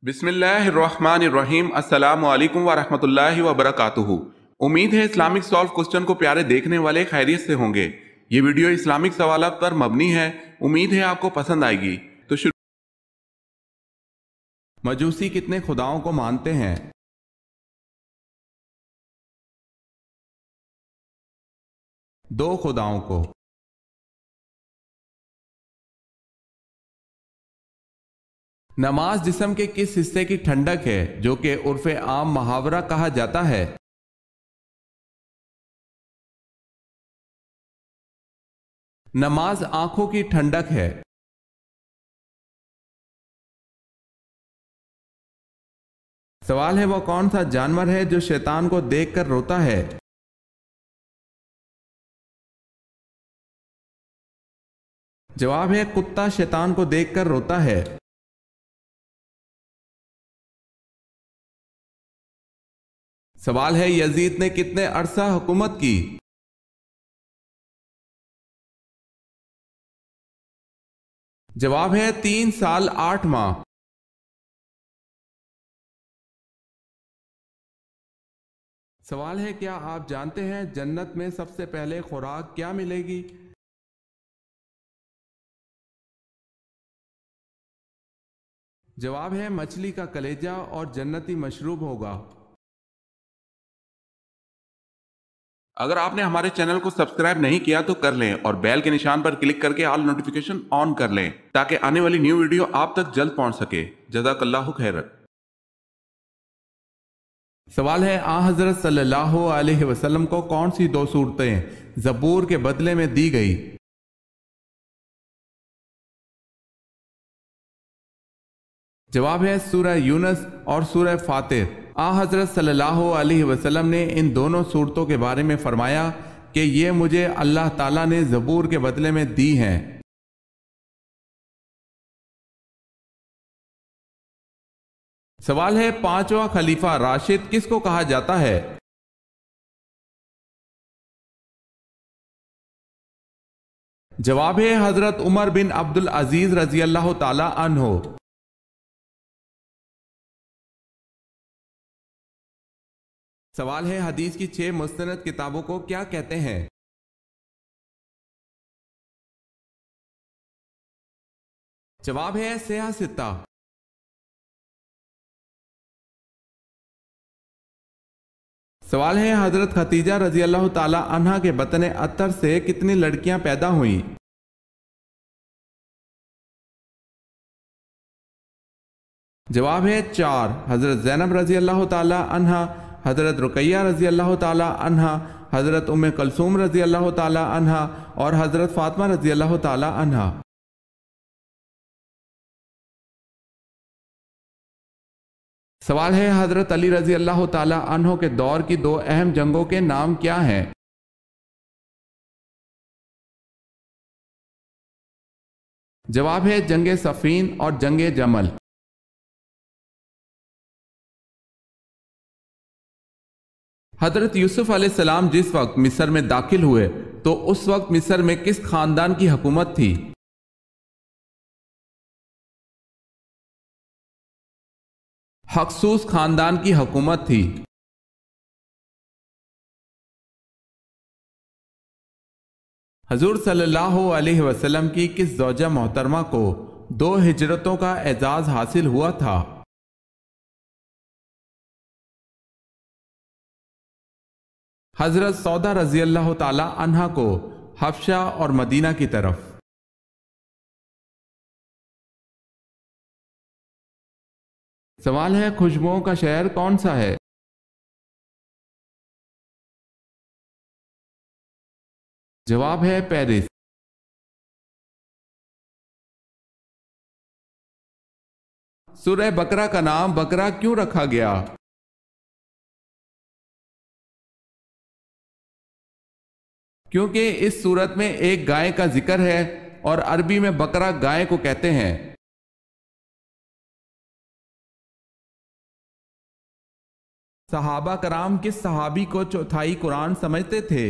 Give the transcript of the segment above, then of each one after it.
بسم اللہ الرحمن الرحیم السلام علیکم ورحمۃ اللہ وبرکاتہ۔ امید ہے اسلامک سالو کوسچن کو پیارے دیکھنے والے خیریت سے ہوں گے۔ یہ ویڈیو اسلامک سوالات پر مبنی ہے، امید ہے آپ کو پسند آئے گی۔ تو مجوسی کتنے خداؤں کو مانتے ہیں؟ دو خداؤں کو۔ نماز جسم کے کس حصے کی ٹھنڈک ہے جو کہ عرف عام محاورہ کہا جاتا ہے؟ نماز آنکھوں کی ٹھنڈک ہے۔ سوال ہے وہ کون سا جانور ہے جو شیطان کو دیکھ کر روتا ہے؟ جواب ہے کتا شیطان کو دیکھ کر روتا ہے۔ سوال ہے یزید نے کتنے عرصہ حکومت کی؟ جواب ہے 3 سال 8 ماہ۔ سوال ہے کیا آپ جانتے ہیں جنت میں سب سے پہلے خوراک کیا ملے گی؟ جواب ہے مچھلی کا کلیجہ اور جنتی مشروب ہوگا۔ اگر آپ نے ہمارے چینل کو سبسکرائب نہیں کیا تو کر لیں اور بیل کے نشان پر کلک کر کے آل نوٹیفیکیشن آن کر لیں تاکہ آنے والی نیو ویڈیو آپ تک جلد پہنچ سکے۔ جزاک اللہ خیر۔ سوال ہے حضرت صلی اللہ علیہ وسلم کو کون سی 2 صورتیں زبور کے بدلے میں دی گئی؟ جواب ہے سورہ یونس اور سورہ فاطر۔ حضرت صلی اللہ علیہ وسلم نے ان دونوں صورتوں کے بارے میں فرمایا کہ یہ مجھے اللہ تعالیٰ نے زبور کے بدلے میں دی ہیں۔ سوال ہے 5واں خلیفہ راشد کس کو کہا جاتا ہے؟ جواب ہے حضرت عمر بن عبد العزیز رضی اللہ تعالی عنہ۔ سوال ہے حدیث کی 6 مستند کتابوں کو کیا کہتے ہیں؟ جواب ہے سیاہ ستہ۔ سوال ہے حضرت خدیجہ رضی اللہ تعالی عنہا کے بطن اطہر سے کتنی لڑکیاں پیدا ہوئیں؟ جواب ہے 4۔ حضرت زینب رضی اللہ تعالی عنہا، حضرت رقیہ رضی اللہ تعالی عنہا، حضرت ام کلثوم رضی اللہ تعالی عنہا اور حضرت فاطمہ رضی اللہ تعالی عنہا۔ سوال ہے حضرت علی رضی اللہ تعالی عنہ کے دور کی 2 اہم جنگوں کے نام کیا ہیں؟ جواب ہے جنگ صفین اور جنگ جمل۔ حضرت یوسف علیہ السلام جس وقت مصر میں داخل ہوئے تو اس وقت مصر میں کس خاندان کی حکومت تھی؟ ہکسوس خاندان کی حکومت تھی۔ حضور صلی اللہ علیہ وسلم کی کس زوجہ محترمہ کو 2 ہجرتوں کا اعزاز حاصل ہوا تھا؟ حضرت سودا رضی اللہ تعالی عنہا کو حبشہ اور مدینہ کی طرف۔ سوال ہے خوشبوؤں کا شہر کون سا ہے؟ جواب ہے پیرس۔ سورہ بقرہ کا نام بقرہ کیوں رکھا گیا؟ کیونکہ اس صورت میں ایک گائے کا ذکر ہے اور عربی میں بقرہ گائے کو کہتے ہیں۔ صحابہ کرام کس صحابی کو چوتھائی قرآن سمجھتے تھے؟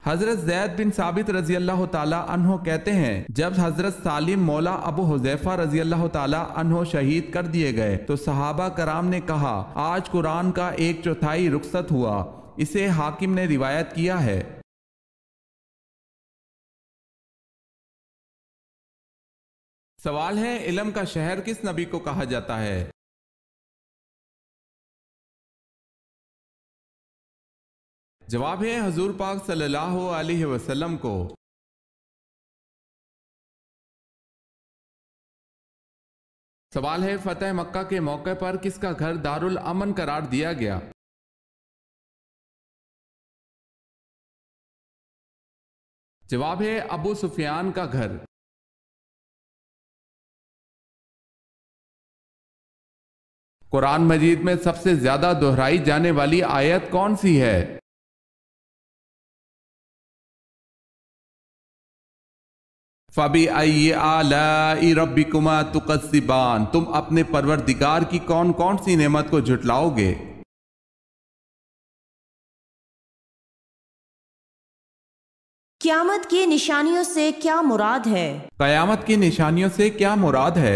حضرت زید بن ثابت رضی اللہ تعالیٰ عنہ کہتے ہیں جب حضرت سالم مولا ابو حذیفہ رضی اللہ تعالیٰ عنہ شہید کر دیے گئے تو صحابہ کرام نے کہا آج قرآن کا 1/4 رخصت ہوا۔ اسے حاکم نے روایت کیا ہے۔ سوال ہے علم کا شہر کس نبی کو کہا جاتا ہے؟ جواب ہے حضور پاک صلی اللہ علیہ وسلم کو۔ سوال ہے فتح مکہ کے موقع پر کس کا گھر دارالامن قرار دیا گیا؟ جواب ہے ابو سفیان کا گھر۔ قرآن مجید میں سب سے زیادہ دہرائی جانے والی آیت کون سی ہے؟ فَبِأَيِّ آلَاءِ رَبِّكُمَا تُكَذِّبَانِ، تم اپنے پروردگار کی کون کون سی نعمت کو جھٹلاؤ گے؟ قیامت کی نشانیوں سے کیا مراد ہے؟ قیامت کی نشانیوں سے کیا مراد ہے؟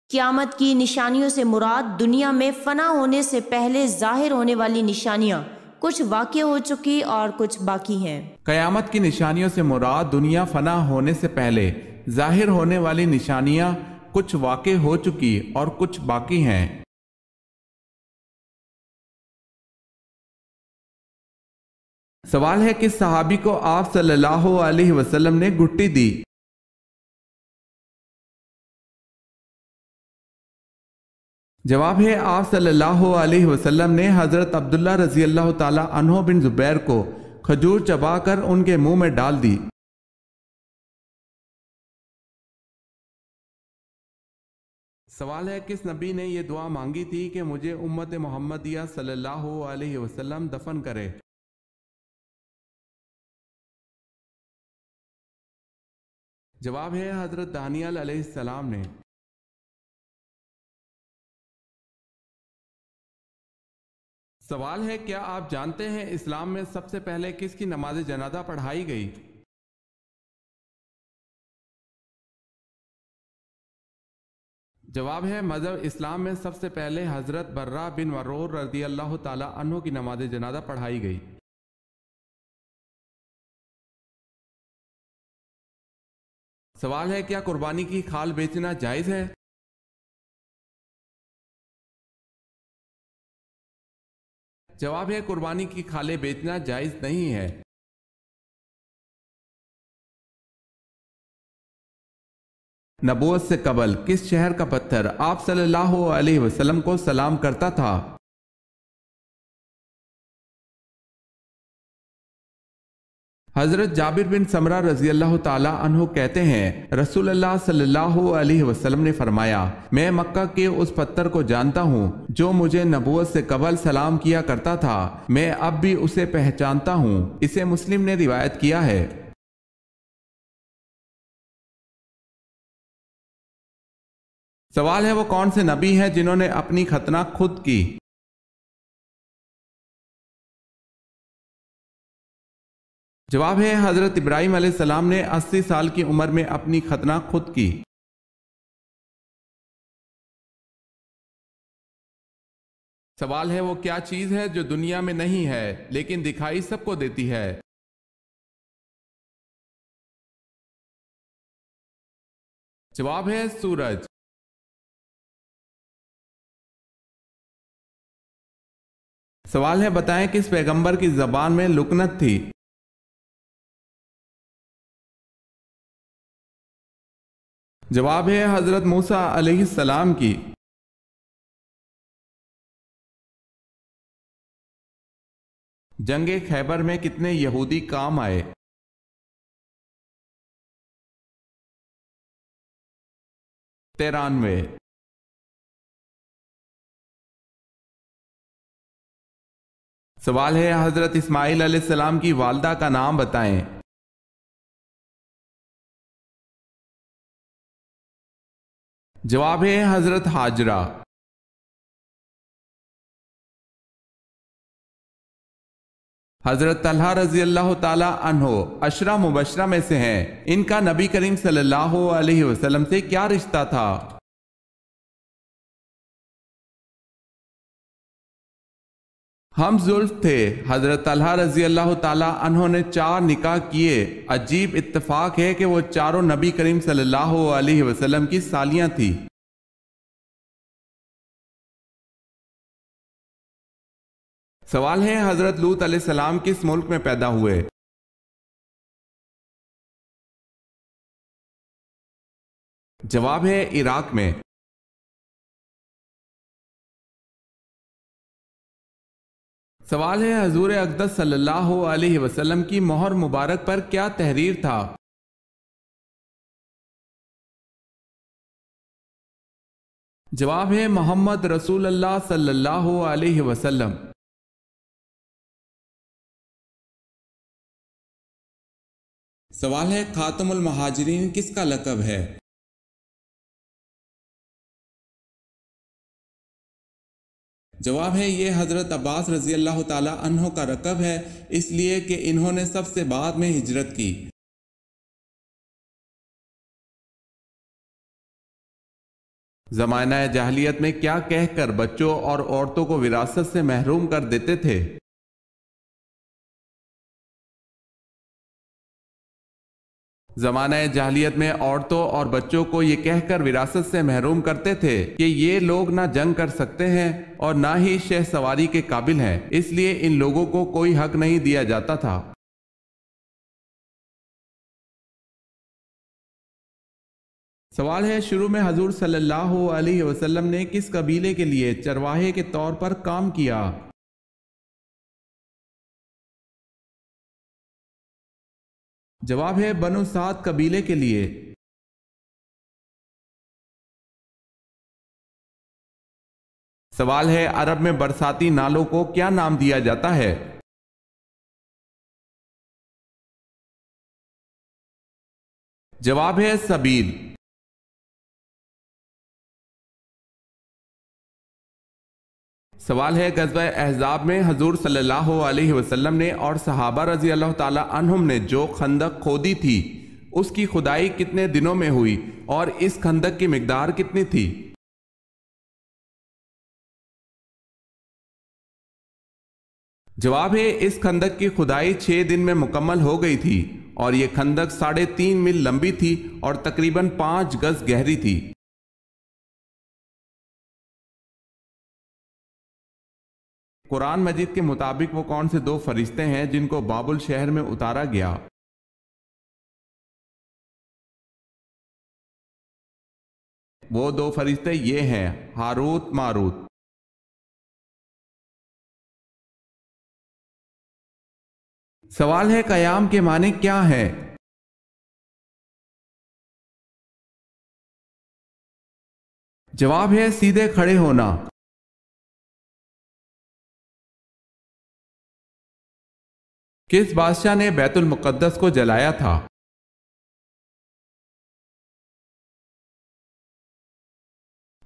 قیامت کی نشانیوں سے مراد دنیا میں فنا ہونے سے پہلے ظاہر ہونے والی نشانیاں کچھ واقع ہو چکی اور کچھ باقی ہیں۔ قیامت کی نشانیوں سے مراد دنیا فنا ہونے سے پہلے ظاہر ہونے والی نشانیاں کچھ واقع ہو چکی اور کچھ باقی ہیں۔ سوال ہے کس صحابی کو آپ صلی اللہ علیہ وسلم نے گھٹی دی؟ جواب ہے آپ صلی اللہ علیہ وسلم نے حضرت عبداللہ رضی اللہ تعالیٰ عنہ بن زبیر کو کھجور چبا کر ان کے منہ میں ڈال دی۔ سوال ہے کس نبی نے یہ دعا مانگی تھی کہ مجھے امت محمدیہ صلی اللہ علیہ وسلم دفن کرے؟ جواب ہے حضرت دانیال علیہ السلام نے۔ سوال ہے کیا آپ جانتے ہیں اسلام میں سب سے پہلے کس کی نماز جنازہ پڑھائی گئی؟ جواب ہے مذہب اسلام میں سب سے پہلے حضرت برہ بن معرور رضی اللہ تعالی عنہ کی نماز جنازہ پڑھائی گئی۔ سوال ہے کیا قربانی کی کھال بیچنا جائز ہے؟ جواب ہے قربانی کی کھالیں بیچنا جائز نہیں ہے۔ نبوت سے قبل کس شہر کا پتھر آپ صلی اللہ علیہ وسلم کو سلام کرتا تھا؟ حضرت جابر بن سمرہ رضی اللہ تعالیٰ عنہ کہتے ہیں رسول اللہ صلی اللہ علیہ وسلم نے فرمایا میں مکہ کے اس پتھر کو جانتا ہوں جو مجھے نبوت سے قبل سلام کیا کرتا تھا، میں اب بھی اسے پہچانتا ہوں۔ اسے مسلم نے روایت کیا ہے۔ سوال ہے وہ کون سے نبی ہیں جنہوں نے اپنی ختنہ خود کی؟ جواب ہے حضرت ابراہیم علیہ السلام نے 80 سال کی عمر میں اپنی ختنہ خود کی۔ سوال ہے وہ کیا چیز ہے جو دنیا میں نہیں ہے لیکن دکھائی سب کو دیتی ہے؟ جواب ہے سورج۔ سوال ہے بتائیں کس پیغمبر کی زبان میں لکنت تھی؟ جواب ہے حضرت موسیٰ علیہ السلام کی۔ جنگ خیبر میں کتنے یہودی کام آئے؟ 93۔ سوال ہے حضرت اسماعیل علیہ السلام کی والدہ کا نام بتائیں۔ جواب ہے حضرت ہاجرہ۔ حضرت طلحہ رضی اللہ تعالی عنہ عشرہ مبشرہ میں سے ہیں، ان کا نبی کریم صلی اللہ علیہ وسلم سے کیا رشتہ تھا؟ ہم زلف تھے۔ حضرت طلحہ رضی اللہ تعالی عنہ نے 4 نکاح کیے۔ عجیب اتفاق ہے کہ وہ چاروں نبی کریم صلی اللہ علیہ وسلم کی سالیاں تھیں۔ سوال ہے حضرت لوط علیہ السلام کس ملک میں پیدا ہوئے؟ جواب ہے عراق میں۔ سوال ہے حضور اقدس صلی اللہ علیہ وسلم کی مہر مبارک پر کیا تحریر تھا؟ جواب ہے محمد رسول اللہ صلی اللہ علیہ وسلم۔ سوال ہے خاتم المہاجرین کس کا لقب ہے؟ جواب ہے یہ حضرت عباس رضی اللہ تعالی عنہ کا لقب ہے، اس لیے کہ انہوں نے سب سے بعد میں ہجرت کی۔ زمانہ جاہلیت میں کیا کہہ کر بچوں اور عورتوں کو وراثت سے محروم کر دیتے تھے؟ زمانہ جاہلیت میں عورتوں اور بچوں کو یہ کہہ کر وراثت سے محروم کرتے تھے کہ یہ لوگ نہ جنگ کر سکتے ہیں اور نہ ہی شہ سواری کے قابل ہیں، اس لیے ان لوگوں کو کوئی حق نہیں دیا جاتا تھا۔ سوال ہے شروع میں حضور صلی اللہ علیہ وسلم نے کس قبیلے کے لیے چرواہے کے طور پر کام کیا؟ جواب ہے بنو سعد قبیلے کے لیے۔ سوال ہے عرب میں برساتی نالوں کو کیا نام دیا جاتا ہے؟ جواب ہے سبیل۔ سوال ہے غزوہ احزاب میں حضور صلی اللہ علیہ وسلم نے اور صحابہ رضی اللہ تعالی عنہم نے جو خندق کھودی تھی اس کی کھدائی کتنے دنوں میں ہوئی اور اس خندق کی مقدار کتنی تھی؟ جواب ہے اس خندق کی کھدائی 6 دن میں مکمل ہو گئی تھی اور یہ خندق 3.5 میل لمبی تھی اور تقریباً 5 گز گہری تھی۔ قرآن مجید کے مطابق وہ کون سے 2 فرشتے ہیں جن کو بابل شہر میں اتارا گیا؟ وہ 2 فرشتے یہ ہیں ہاروت ماروت۔ سوال ہے قیام کے معنی کیا ہیں؟ جواب ہے سیدھے کھڑے ہونا۔ کس بادشاہ نے بیت المقدس کو جلایا تھا؟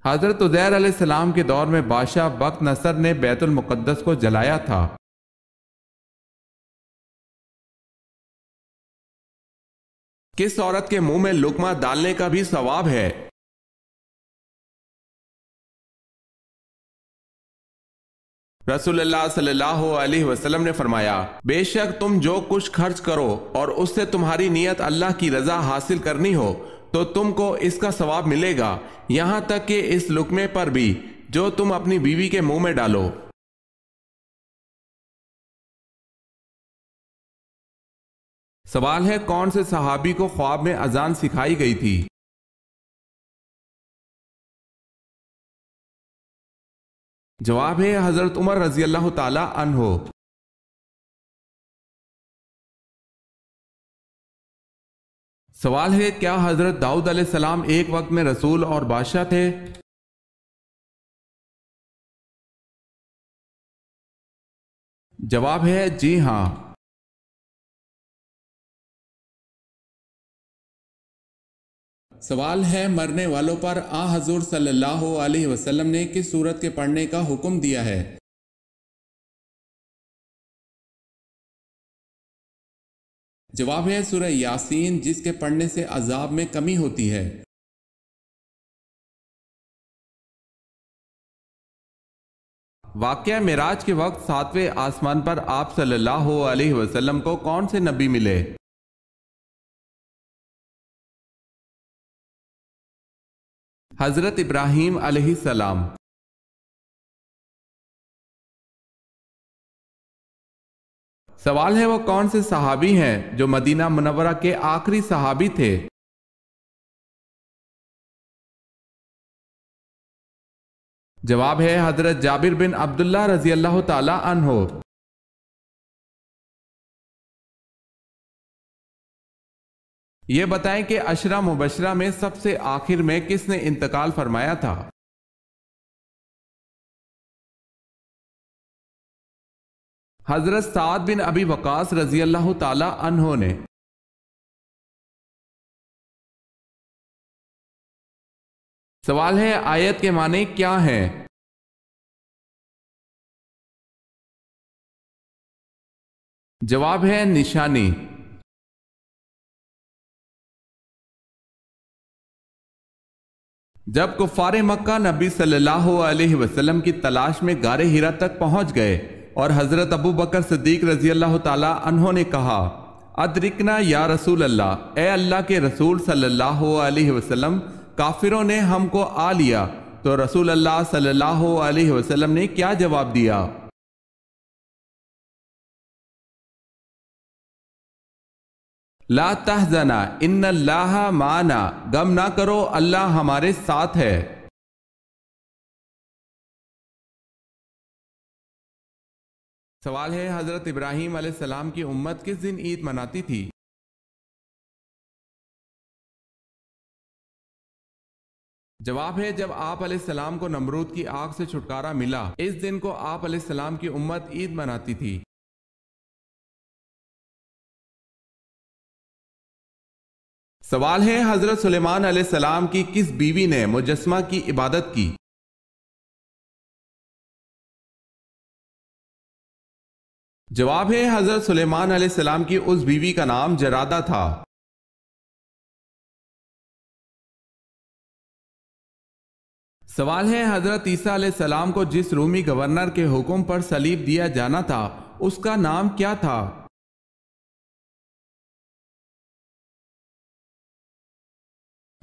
حضرت عزیر علیہ السلام کے دور میں بادشاہ بخت نصر نے بیت المقدس کو جلایا تھا۔ کس عورت کے منہ میں لقمہ ڈالنے کا بھی ثواب ہے؟ رسول اللہ صلی اللہ علیہ وسلم نے فرمایا بے شک تم جو کچھ خرچ کرو اور اس سے تمہاری نیت اللہ کی رضا حاصل کرنی ہو تو تم کو اس کا ثواب ملے گا، یہاں تک کہ اس لقمے پر بھی جو تم اپنی بیوی کے منہ میں ڈالو۔ سوال ہے کون سے صحابی کو خواب میں اذان سکھائی گئی تھی؟ جواب ہے حضرت عمر رضی اللہ تعالی عنہ۔ سوال ہے کیا حضرت داؤد علیہ السلام ایک وقت میں رسول اور بادشاہ تھے؟ جواب ہے جی ہاں۔ سوال ہے مرنے والوں پر حضور صلی اللہ علیہ وسلم نے کس سورت کے پڑھنے کا حکم دیا ہے؟ جواب ہے سورہ یاسین، جس کے پڑھنے سے عذاب میں کمی ہوتی ہے۔ واقعہ معراج کے وقت 7ویں آسمان پر آپ صلی اللہ علیہ وسلم کو کون سے نبی ملے؟ حضرت ابراہیم علیہ السلام۔ سوال ہے وہ کون سے صحابی ہیں جو مدینہ منورہ کے آخری صحابی تھے؟ جواب ہے حضرت جابر بن عبداللہ رضی اللہ تعالی عنہ۔ یہ بتائیں کہ عشرہ مبشرہ میں سب سے آخر میں کس نے انتقال فرمایا تھا؟ حضرت سعد بن ابی وقاص رضی اللہ تعالی عنہ نے۔ سوال ہے آیت کے معنی کیا ہیں؟ جواب ہے نشانی۔ جب کفار مکہ نبی صلی اللہ علیہ وسلم کی تلاش میں غار حرا تک پہنچ گئے اور حضرت ابو بکر صدیق رضی اللہ تعالی عنہ نے کہا ادرکنا یا رسول اللہ، اے اللہ کے رسول صلی اللہ علیہ وسلم، کافروں نے ہم کو آ لیا، تو رسول اللہ صلی اللہ علیہ وسلم نے کیا جواب دیا؟ لا تحزنا ان اللہ معنا، غم نہ کرو اللہ ہمارے ساتھ ہے۔ سوال ہے حضرت ابراہیم علیہ السلام کی امت کس دن عید مناتی تھی؟ جواب ہے جب آپ علیہ السلام کو نمرود کی آگ سے چھٹکارا ملا، اس دن کو آپ علیہ السلام کی امت عید مناتی تھی۔ سوال ہے حضرت سلیمان علیہ السلام کی کس بیوی نے مجسمہ کی عبادت کی؟ جواب ہے حضرت سلیمان علیہ السلام کی اس بیوی کا نام جرادہ تھا۔ سوال ہے حضرت عیسیٰ علیہ السلام کو جس رومی گورنر کے حکم پر صلیب دیا جانا تھا اس کا نام کیا تھا؟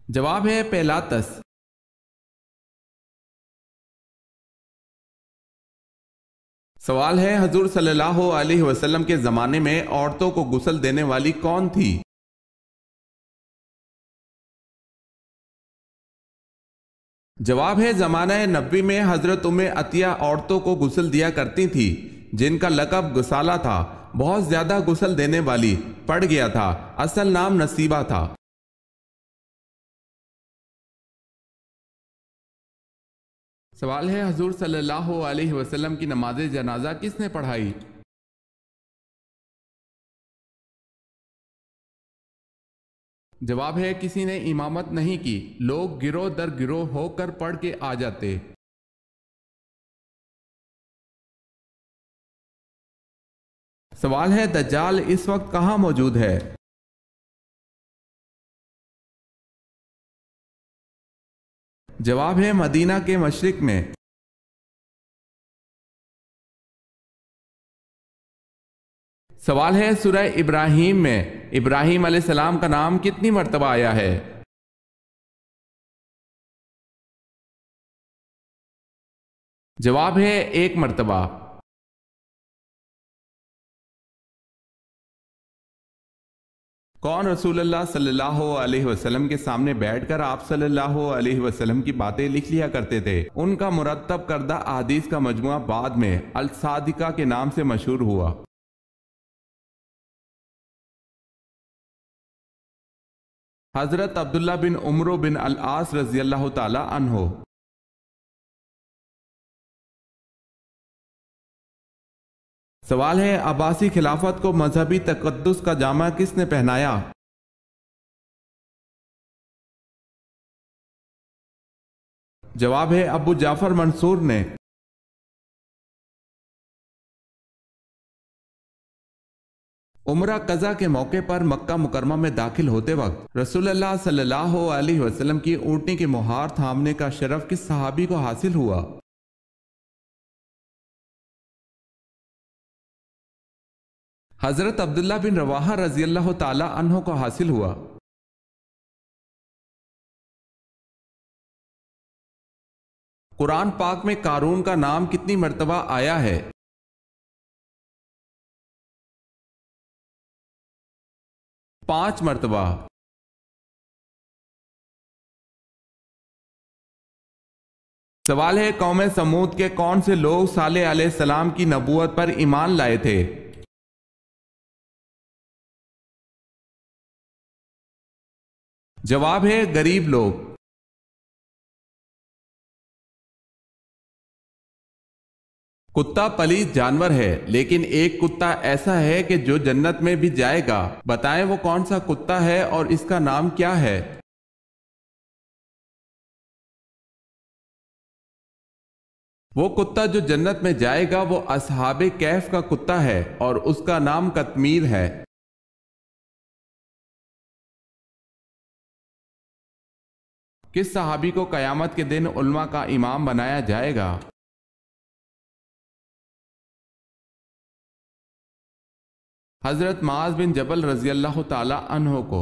جواب ہے پیلاطس۔ سوال ہے حضور صلی اللہ علیہ وسلم کے زمانے میں عورتوں کو غسل دینے والی کون تھی؟ جواب ہے زمانہ نبوی میں حضرت عطیہ عورتوں کو غسل دیا کرتی تھی، جن کا لقب غسالہ تھا، بہت زیادہ غسل دینے والی پڑ گیا تھا، اصل نام نصیبہ تھا۔ سوال ہے حضور صلی اللہ علیہ وسلم کی نماز جنازہ کس نے پڑھائی؟ جواب ہے کسی نے امامت نہیں کی، لوگ گروہ در گروہ ہو کر پڑھ کے آ جاتے۔ سوال ہے دجال اس وقت کہاں موجود ہے؟ جواب ہے مدینہ کے مشرق میں۔ سوال ہے سورہ ابراہیم میں ابراہیم علیہ السلام کا نام کتنی مرتبہ آیا ہے؟ جواب ہے 1 مرتبہ۔ کون رسول اللہ صلی اللہ علیہ وسلم کے سامنے بیٹھ کر آپ صلی اللہ علیہ وسلم کی باتیں لکھ لیا کرتے تھے؟ ان کا مرتب کردہ احادیث کا مجموعہ بعد میں الصادقہ کے نام سے مشہور ہوا۔ حضرت عبداللہ بن عمرو بن العاص رضی اللہ تعالی عنہ۔ سوال ہے عباسی خلافت کو مذہبی تقدس کا جامہ کس نے پہنایا؟ جواب ہے ابو جعفر منصور نے۔ عمرہ قضا کے موقع پر مکہ مکرمہ میں داخل ہوتے وقت رسول اللہ صلی اللہ علیہ وسلم کی اونٹنی کی مہار تھامنے کا شرف کس صحابی کو حاصل ہوا؟ حضرت عبداللہ بن رواحہ رضی اللہ تعالی عنہ کو حاصل ہوا۔ قرآن پاک میں قارون کا نام کتنی مرتبہ آیا ہے؟ 5 مرتبہ۔ سوال ہے، قوم سمود کے کون سے لوگ صالح علیہ السلام کی نبوت پر ایمان لائے تھے؟ جواب ہے غریب لوگ۔ کتا پلیت جانور ہے، لیکن ایک کتا ایسا ہے کہ جو جنت میں بھی جائے گا، بتائیں وہ کون سا کتا ہے اور اس کا نام کیا ہے؟ وہ کتا جو جنت میں جائے گا وہ اصحاب کہف کا کتا ہے اور اس کا نام قطمیر ہے۔ کس صحابی کو قیامت کے دن علماء کا امام بنایا جائے گا؟ حضرت معاذ بن جبل رضی اللہ تعالی عنہ کو۔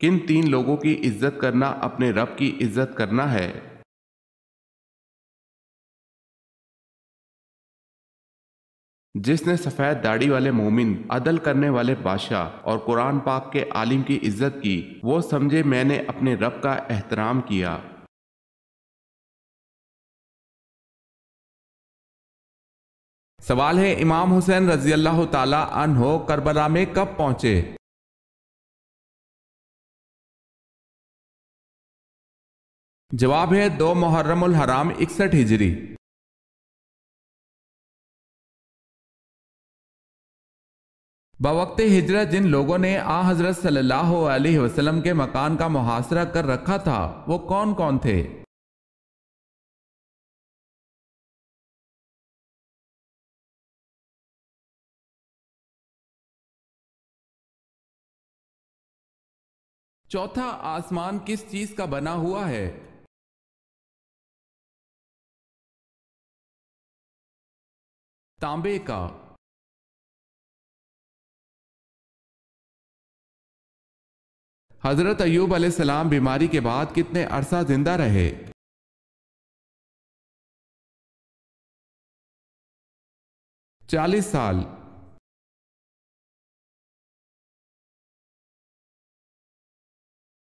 کن 3 لوگوں کی عزت کرنا اپنے رب کی عزت کرنا ہے؟ جس نے سفید داڑھی والے مومن، عدل کرنے والے بادشاہ اور قرآن پاک کے عالم کی عزت کی، وہ سمجھے میں نے اپنے رب کا احترام کیا۔ سوال ہے، امام حسین رضی اللہ تعالی عنہ کربلا میں کب پہنچے؟ جواب ہے 2 محرم الحرام 61 ہجری۔ بوقت ہجرت جن لوگوں نے آ حضرت صلی اللہ علیہ وسلم کے مکان کا محاصرہ کر رکھا تھا وہ کون کون تھے؟ چوتھا آسمان کس چیز کا بنا ہوا ہے؟ تانبے کا۔ حضرت ایوب علیہ السلام بیماری کے بعد کتنے عرصہ زندہ رہے؟ 40 سال۔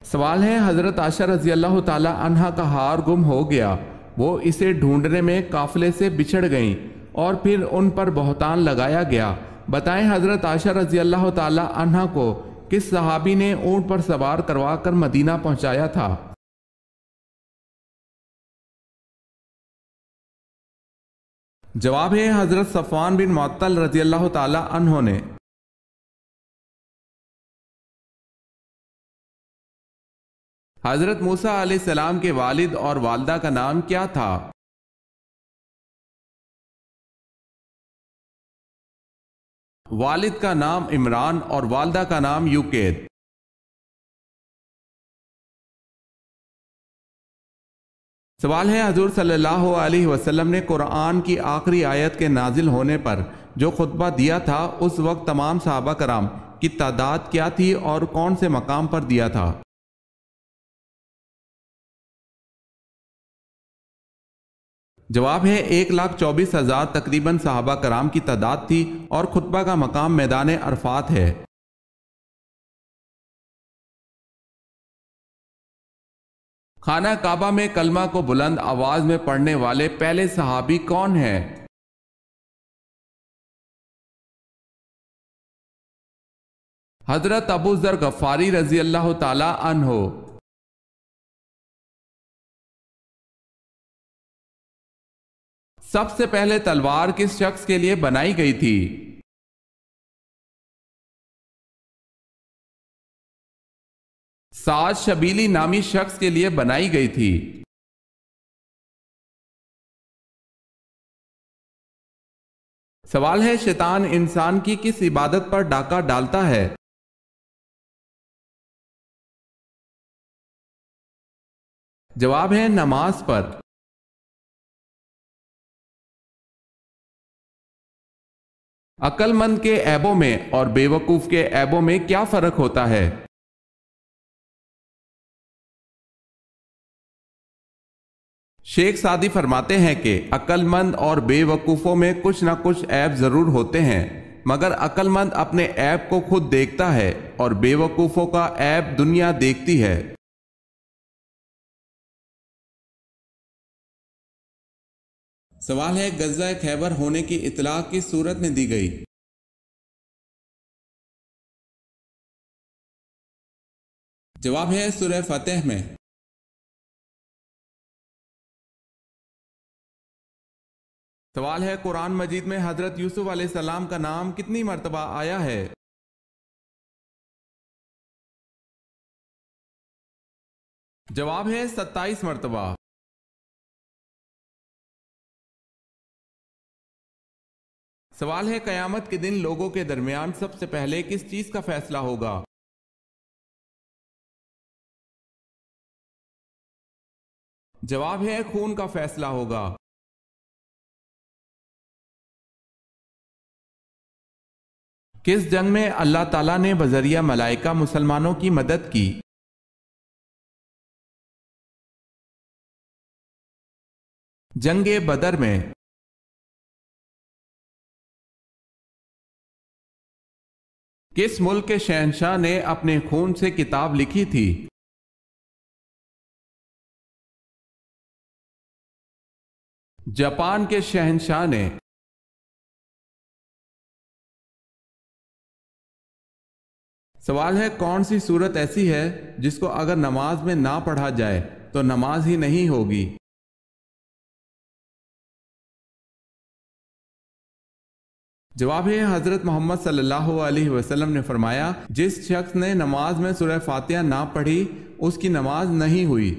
سوال ہے، حضرت عائشہ رضی اللہ تعالی عنہا کا ہار گم ہو گیا، وہ اسے ڈھونڈنے میں قافلے سے بچھڑ گئیں اور پھر ان پر بہتان لگایا گیا، بتائیں حضرت عائشہ رضی اللہ تعالی عنہا کو کس صحابی نے اونٹ پر سوار کروا کر مدینہ پہنچایا تھا؟ جواب ہے حضرت صفوان بن معطل رضی اللہ تعالی عنہ نے۔ حضرت موسیٰ علیہ السلام کے والد اور والدہ کا نام کیا تھا؟ والد کا نام عمران اور والدہ کا نام یوکید۔ سوال ہے، حضور صلی اللہ علیہ وسلم نے قرآن کی آخری آیت کے نازل ہونے پر جو خطبہ دیا تھا اس وقت تمام صحابہ کرام کی تعداد کیا تھی اور کون سے مقام پر دیا تھا؟ جواب ہے 1,24,000 تقریباً صحابہ کرام کی تعداد تھی اور خطبہ کا مقام میدان عرفات ہے۔ خانہ کعبہ میں کلمہ کو بلند آواز میں پڑھنے والے پہلے صحابی کون ہیں؟ حضرت ابو ذر غفاری رضی اللہ تعالی عنہ۔ سب سے پہلے تلوار کس شخص کے لیے بنائی گئی تھی؟ سعد شبیلی نامی شخص کے لیے بنائی گئی تھی۔ سوال ہے شیطان انسان کی کس عبادت پر ڈاکہ ڈالتا ہے؟ جواب ہے نماز پر۔ عقل مند کے عیبوں میں اور بے وقوف کے عیبوں میں کیا فرق ہوتا ہے؟ شیخ سعدی فرماتے ہیں کہ عقل مند اور بے وقوفوں میں کچھ نہ کچھ عیب ضرور ہوتے ہیں، مگر عقل مند اپنے عیب کو خود دیکھتا ہے اور بے وقوفوں کا عیب دنیا دیکھتی ہے۔ سوال ہے غزوہ خیبر ہونے کی اطلاع کس صورت میں دی گئی؟ جواب ہے سورہ فتح میں۔ سوال ہے قرآن مجید میں حضرت یوسف علیہ السلام کا نام کتنی مرتبہ آیا ہے؟ جواب ہے 27 مرتبہ۔ سوال ہے قیامت کے دن لوگوں کے درمیان سب سے پہلے کس چیز کا فیصلہ ہوگا؟ جواب ہے خون کا فیصلہ ہوگا۔ کس جنگ میں اللہ تعالیٰ نے بذریعہ ملائکہ مسلمانوں کی مدد کی؟ جنگ بدر میں۔ کس ملک کے شہنشاہ نے اپنے خون سے کتاب لکھی تھی؟ جاپان کے شہنشاہ نے۔ سوال ہے کون سی صورت ایسی ہے جس کو اگر نماز میں نہ پڑھا جائے تو نماز ہی نہیں ہوگی؟ جواب ہے حضرت محمد صلی اللہ علیہ وسلم نے فرمایا جس شخص نے نماز میں سورہ فاتحہ نہ پڑھی اس کی نماز نہیں ہوئی۔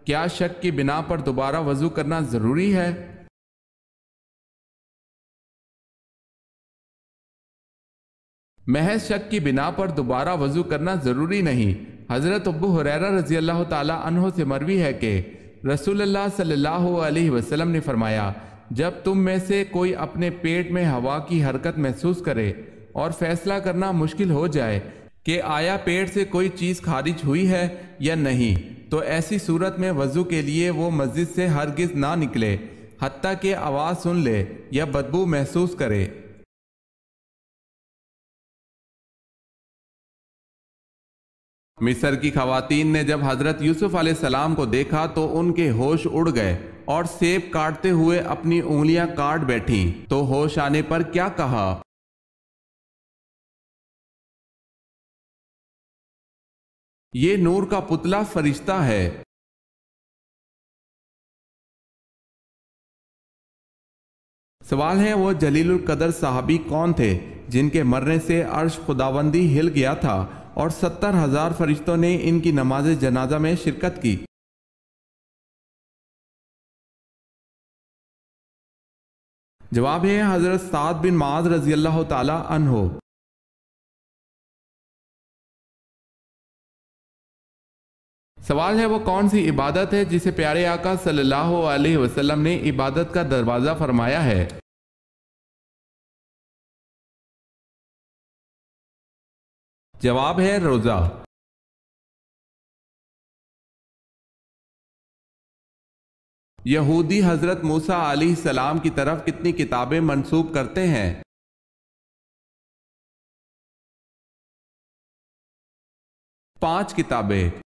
کیا شک کی بنا پر دوبارہ وضو کرنا ضروری ہے؟ محض شک کی بنا پر دوبارہ وضو کرنا ضروری نہیں۔ حضرت ابو ہریرہ رضی اللہ تعالی عنہ سے مروی ہے کہ رسول اللہ صلی اللہ علیہ وسلم نے فرمایا جب تم میں سے کوئی اپنے پیٹ میں ہوا کی حرکت محسوس کرے اور فیصلہ کرنا مشکل ہو جائے کہ آیا پیٹ سے کوئی چیز خارج ہوئی ہے یا نہیں، تو ایسی صورت میں وضو کے لیے وہ مسجد سے ہرگز نہ نکلے حتیٰ کہ آواز سن لے یا بدبو محسوس کرے۔ مصر کی خواتین نے جب حضرت یوسف علیہ السلام کو دیکھا تو ان کے ہوش اڑ گئے اور سیب کاٹتے ہوئے اپنی انگلیاں کاٹ بیٹھیں تو ہوش آنے پر کیا کہا؟ یہ نور کا پتلا فرشتہ ہے۔ سوال ہے وہ جلیل القدر صحابی کون تھے جن کے مرنے سے عرش خداوندی ہل گیا تھا اور 70,000 فرشتوں نے ان کی نماز جنازہ میں شرکت کی؟ جواب ہے حضرت سعد بن معاذ رضی اللہ تعالی عنہ۔ سوال ہے وہ کون سی عبادت ہے جسے پیارے آقا صلی اللہ علیہ وسلم نے عبادت کا دروازہ فرمایا ہے؟ جواب ہے روزہ۔ یہودی حضرت موسیٰ علیہ السلام کی طرف کتنی کتابیں منسوب کرتے ہیں؟ 5 کتابیں۔